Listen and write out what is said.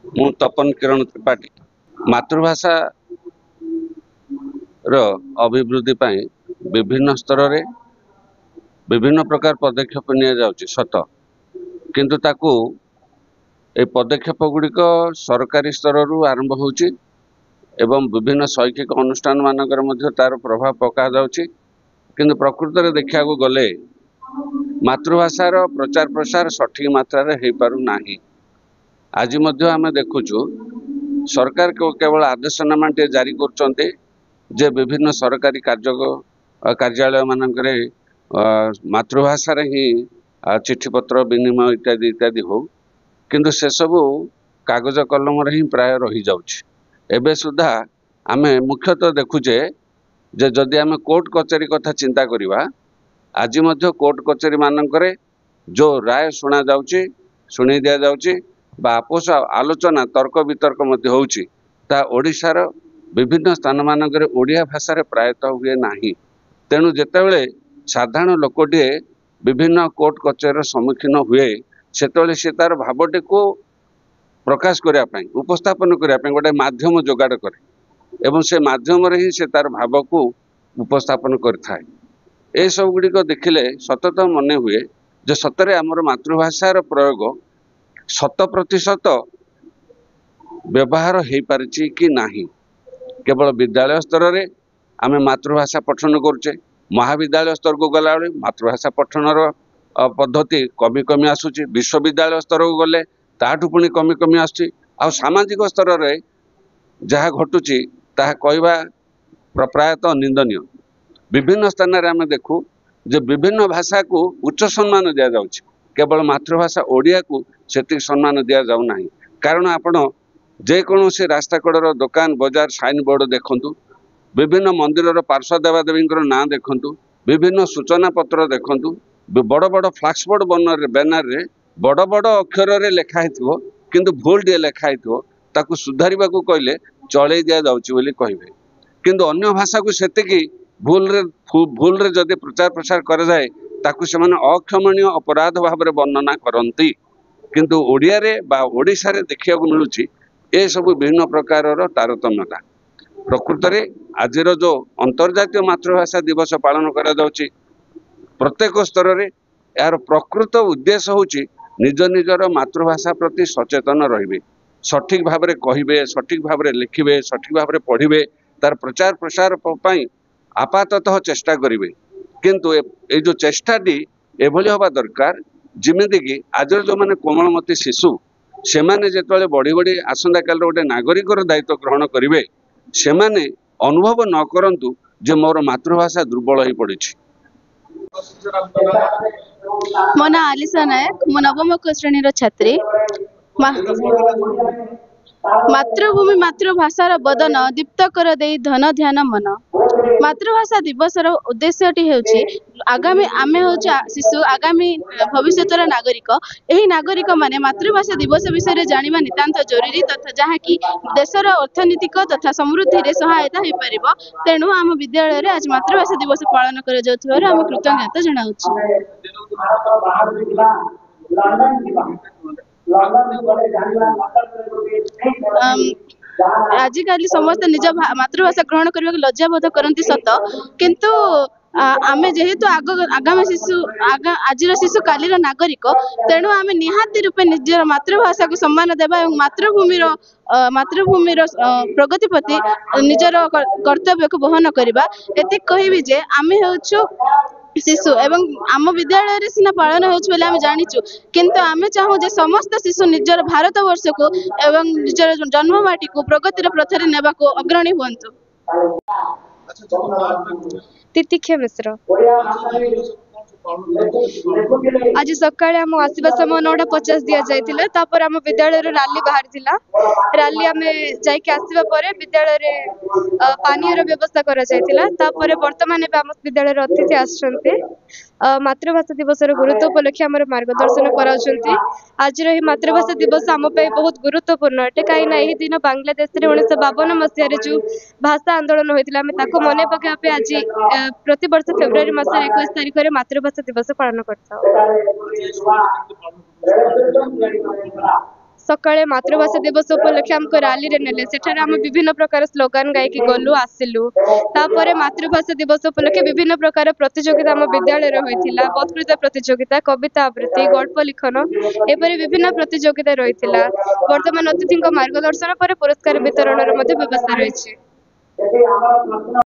मु तपन किरण त्रिपाठी मातृभाषा रो अभिवृद्धि पाई विभिन्न स्तर रे विभिन्न प्रकार पदक्षेप निया जाउची सत किंतु ताकू ए पदक्षेप गुड़िक सरकारी स्तर रु आरंभ होउची एवं विभिन्न शैक्षिक अनुष्ठान मानकर मध्य तार प्रभाव पका जाउची किंतु प्रकृत रे देखिया को गले मातृभाषा रो प्रचार प्रसार सठिक मात्रा रे हे पारु नाही। आज मध्य आमे देखुचु सरकार को केवल आदेशनामा जारी करचंते जे विभिन्न सरकारी कार्यालय मानकरे मातृभाषा रे ही चिट्ठी पत्र विनिमय इत्यादि इत्यादि हो किंतु से सबू कागज कलम रे ही प्राय रही जाउछि। एबे सुधा आमे मुख्यतः देखुचे जे जदि आमे कोर्ट कचेरी कथा चिंता करिवा आज मध्य कोर्ट कचेरी मानकरे जो राय सुना जाउछि सुनी दिया जाउछि बा आपस आलोचना तर्क वितर्क मध्य होउछि ता ओडिशार विभिन्न स्थान मानकरे ओडिया भाषा रे प्रायतः हुए नाही। तेणु जेतेबेले साधारण लोकटे विभिन्न कोर्ट कचेरी सम्मुखीन हुए सेतेबेले से तार भावटे को प्रकाश करिया पई उपस्थापन करिया पई गोटे माध्यम जोगाड़ करे एवं से माध्यम रे ही से तार भाव को उपस्थापन करथाय। ए सब गुडी को देखिले सतत मने हुए जे सतरे हमर मातृभाषार प्रयोग 100% व्यवहार हो पारिछि कि नाही। केवल विद्यालय स्तर रे आमे मातृभाषा पठन करुचे महाविद्यालय स्तर को गला मातृभाषा पठनर पद्धति कमी कमी आसुची विश्वविद्यालय स्तर को गले ताठू पुणी कमी कमी आसुची आ सामाजिक स्तर रे जहाँ घटुची ताहा कहवा प्रायतः निंदनीय। विभिन्न स्थान रे आमे देखू जे विभिन्न भाषा को उच्च सम्मान दिया जाउची केवल मातृभाषा ओडिया को सेति सम्मान दिया जाउ नाही। कारण आपण जे कोनोसी रास्ता कड़र दुकान बाजार साइन बोर्ड देखंतु विभिन्न मंदिर पार्श्व देवादेवी ना देखंतु विभिन्न सूचना पत्र देखंतु बड़ बड़ फ्लैक्स बोर्ड बैनर रे बड़ बड़ अक्षर रे लिखा हिथिबो किंतु भूल टे लिखा हिथिबो ताकू सुधारिबा को कहले चले दिया जाउची बोली कहबे किंतु अन्य भाषा को सेतिकी भूल रे जदि प्रचार प्रसार कर जाए ताकू से माने अक्षमणीय अपराध भाव रे वर्णना करंती किंतु ओडिया रे बा ओडिसा रे देखिया को मिलुची ए सब विभिन्न प्रकार तारतम्यता। प्रकृत रे आजिर जो अंतर्जातीय मातृभाषा दिवस पालन करा जाउची प्रत्येक स्तर रे यार प्रकृत उद्देश्य होची निज निजर मातृभाषा प्रति सचेतन रहिबे सठिक भाव रे कहिबे सठिक भाव रे लिखिबे सठिक भाव रे पढ़िबे तार प्रचार प्रसार पई आपाततः चेष्टा करिवे किंतु ए जो चेष्टाटी एभली हवा दरकार जिमिति कि आज जो माने कोमलमती शिशु से माने जेतले बड़ी बड़ी आसंदा काल गोटे नागरिकर दायित्व ग्रहण करिवे से माने अनुभव न करंतु जे मोर मातृभाषा दुर्बल ही पड़िछि। मो ना आलिसा नायक मो नवम श्रेणी छात्री मातृभूमि मातृभाषार बदन दीप्त कर दे धन ध्यान मन मातृभाषा दिवस उद्देश्यटी हेउछि आगामी आमे होछि शिशु आगामी भविष्यतर नागरिक एही नागरिक माने मातृभाषा दिवस विषय जानिबा नितांत जरूरी तथा जहाँ कि देशर अर्थनीतिक तथा समृद्धि रे सहायता हो पारिबो। तेणु आम विद्यालय रे आज मातृभाषा दिवस पालन कर जाउथिबार आम कृतज्ञता जणाउछि। आजिकल समस्त निज मातृभाषा ग्रहण करने लज्जा बोध करती सत किंतु आमे जेहेतु आगामी शिशु आजिर शिशु कालीर नागरिक तेणु आमे निहाती रूपे निजर मातृभाषा को सम्मान देबा एवं मातृभूमिर प्रगति प्रति निजर कर्तव्य को बहन करबा एति कहबी जे आमे होछु शिशु एवं आम विद्यालय रे सिना पालन होछि आम जानिचु किंतु आमे चाहू जे समस्त शिशु निजर भारत वर्ष को एवं निजर जन्ममाटी को प्रगतिर प्रथारे नेबा को अग्रणी हुअन्तु। तितिक्षा मिश्र आज सकाळे आम आसवा समय 9:50 दिया जायतिला तापर आम विद्यालय रो रैली बाहर थिला रैली आमे जायके आसीबा परे विद्यालय रे पानी रो व्यवस्था करा जायतिला तापर वर्तमान बे आम विद्यालय रो अतिथि आछन्ते मातृभाषा दिवस रो गुरुत्व उपलक्षे हमर मार्गदर्शन कराउछन्ते। आज रो मातृभाषा दिवस आम पे बहुत गुरुत्वपूर्ण अटे काई ना एही दिन बांग्लादेश रे 1952 मसिया रे जो भाषा आंदोलन होइतिला आमे ताको मने पके आपे आज प्रति वर्ष फेब्रुआरी मास 21 तारिख रे मातृभाषा दिवस पालन करता। सकाळे मातृभाषा दिवस उपलक्षे आमको रैली रे नेले सेठारे आम विभिन्न प्रकार स्लोगान गायकी गलु आसिलु तापरे मातृभाषा दिवस उपलक्षे विभिन्न प्रकार प्रतियोगिता आम विद्यालय रे होइथिला वक्तृता प्रतियोगिता कविता आवृत्ति गल्प लिखन एपरि विभिन्न प्रतियोगिता रहिथिला वर्तमान अतिथिको मार्गदर्शन पर पुरस्कार वितरण रो मध्ये व्यवस्था रहिछि।